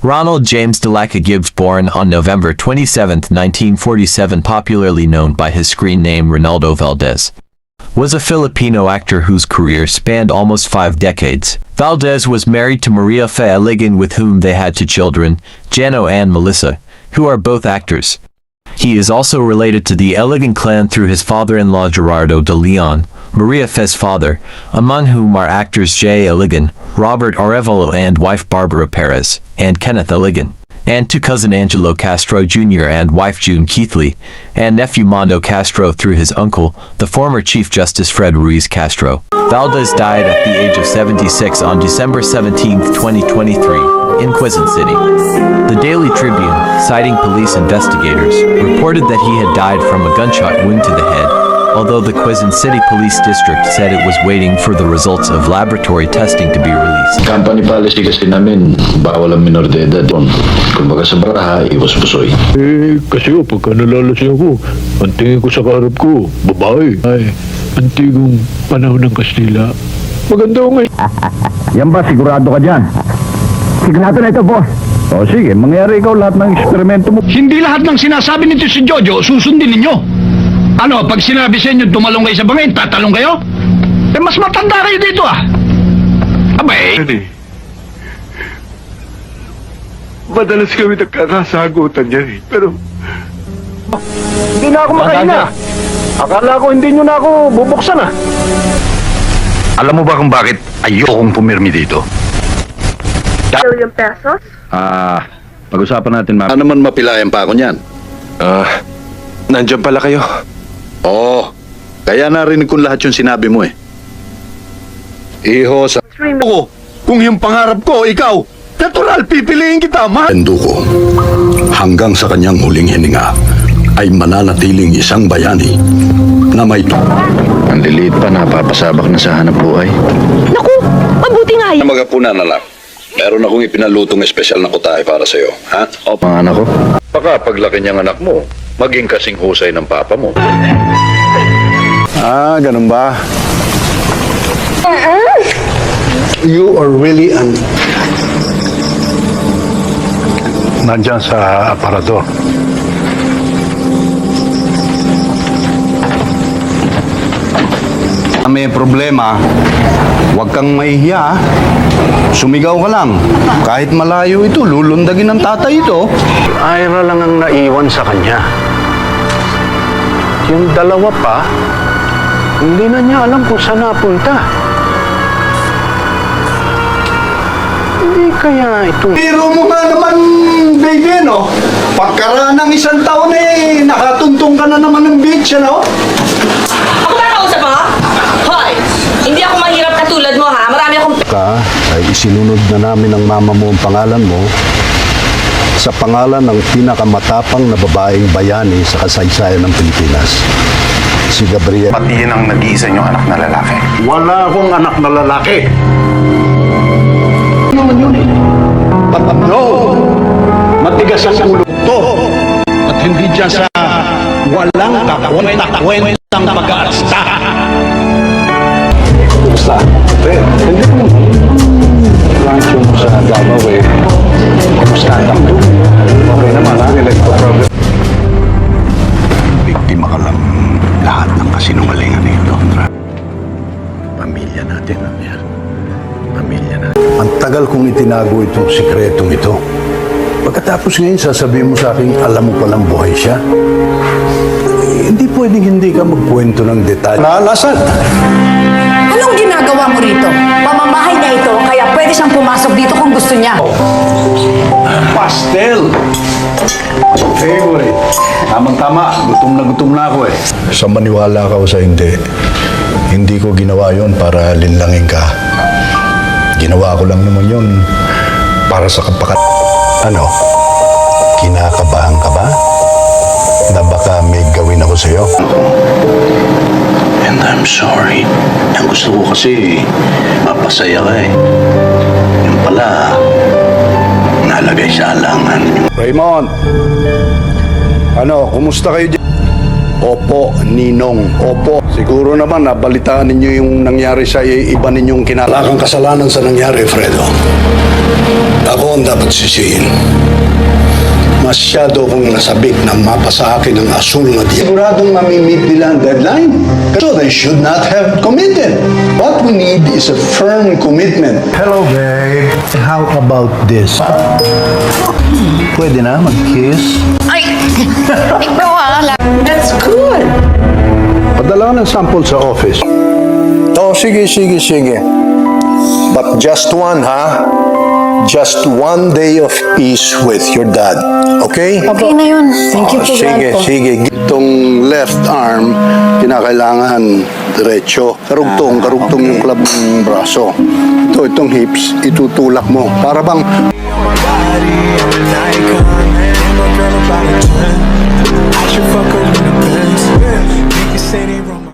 Ronald James Delaca Gibbs, born on November 27, 1947, popularly known by his screen name Ronaldo Valdez, was a Filipino actor whose career spanned almost 5 decades. Valdez was married to Maria Fe Aligan, with whom they had 2 children, Jano and Melissa, who are both actors. He is also related to the Aligan clan through his father-in-law Gerardo de Leon, Maria Fe's father, among whom are actors Jay Aligan, Robert Arevalo and wife Barbara Perez, and Kenneth Aligan, and to cousin Angelo Castro Jr. and wife June Keithley, and nephew Mondo Castro through his uncle, the former Chief Justice Fred Ruiz Castro. Valdez died at the age of 76 on December 17, 2023, in Quezon City. The Daily Tribune, citing police investigators, reported that he had died from a gunshot wound to the head, although the Quezon City Police District said it was waiting for the results of laboratory testing to be released. Company policy kasi namin, bawal ang minor de edad doon. Kung baga sa baraha, iwas pusoy. Kasi pagka nalalasing ako, ang tingin ko sa kaharap ko, babae. Ay, antigong panahon ng Kastila. Maganda ko ngayon. Yan ba, sigurado ka dyan? Sigurado na ito, boss. O sige, mangyari ikaw lahat ng eksperimento mo. Hindi lahat ng sinasabi nito si Jojo, susundin ninyo. Ano, pag sinabi sa inyo, tumalong kayo sa bangin, tatalong kayo? Eh, mas matanda kayo dito ah. Abay. Madalas kami nagkakasagutan yan eh. Pero, hindi na ako makahinga. Akala ko hindi nyo na ako bubuksan ah. Alam mo ba kung bakit ayokong pumirmi dito? Million pesos? Pag-usapan natin, ma'am. Ano naman mapilayan pa ako niyan? Nandiyan pala kayo. Oo, kaya narinig kong lahat yung sinabi mo eh. Iho sa... Ako, kung yung pangarap ko, ikaw, natural, pipiliin kita, ma. Enduko, hanggang sa kanyang huling hininga, ay mananatiling isang bayani na may Ang liliit pa, napapasabak na sa hanap buhay. Naku, mabuti nga yan. Magapunan na lang. Meron akong ipinalutong espesyal na kutahe para sa'yo, ha? O, panganak ko. Baka paglaki niyang anak mo, maging kasing husay ng papa mo. Ganun ba? You are really Nandyan sa aparador. May problema, huwag kang mahihiya. Sumigaw ka lang. Kahit malayo ito, lulundagin ng tatay ito. Ira lang ang naiwan sa kanya. Yung dalawa pa, hindi na niya alam kung saan napunta. Hindi kaya ito... Pero mo nga naman, baby, no? Pagkaraan ng 1 taon eh, nakatuntong ka na naman ng beach, ano? Ako ba nakausap mo? Hoy! Hindi ako mahirap katulad mo ha. Marami akong... Ay isinunod na namin ng mama mo ang pangalan mo sa pangalan ng pinakamatapang na babaeng bayani sa kasaysayan ng Pilipinas. Si Gabriel. Pati yun ang nag-iisa niyong anak na lalaki. Wala akong anak na lalaki. Ano naman yun eh? Patablo! Matigas ang ulo to. At hindi dyan sa walang kakwenta-kwentang pag-aasta. Basta, hindi ko rancho mo sa Davao eh. Kumusta anak mo? Okay naman ha? Nagpa-problem. Biktima ka lang lahat ng kasinungalingan nito, Andra. Pamilya natin, Amir. Pamilya natin. Ang tagal kong itinago itong sikretong ito. Pagkatapos ngayon, sasabihin mo sa akin, alam mo palang buhay siya. Hindi pwedeng hindi ka magkwento ng detalye. Naalasan! Anong ginagawa mo rito? Pamamahay niya ito, kaya pwede siyang pumasok dito kung gusto niya. Pastel! Favorite. Tamang-tama. Gutom na ako eh. Sa maniwala ka o sa hindi, hindi ko ginawa yon para linlangin ka. Ginawa ko lang naman yon para sa kapakat... Ano? Kinakabahan ka ba? Na baka may gawin ako sa'yo? And I'm sorry. Ang gusto ko kasi, mapasaya ka eh. Yung pala, nalagay sa alangan. Raymond! Ano, kumusta kayo dyan? Opo, Ninong. Opo. Siguro naman nabalitaan ninyo yung nangyari sa iba ninyong kinala. Wala kang kasalanan sa nangyari, Fredo. Ako ang dapat sisihin. Masyado kong nasabik na mapa sa akin ang asul na diyan. Siguradong mamimit nila ang deadline. So they should not have committed. What we need is a firm commitment. Hello, babe. How about this? Pwede na mag-kiss? Ay! Ikaw That's good! Padala ng sample sa office. Oh, sige. But just one, ha? Just one day of peace with your dad. Okay? Okay na yun. Thank you po, Grandpa. Sige. Itong left arm, kinakailangan diretso. Karugtong yung club ng braso. Itong hips, itutulak mo. Para bang I should fuck her in the Benz. Make you say they wrong.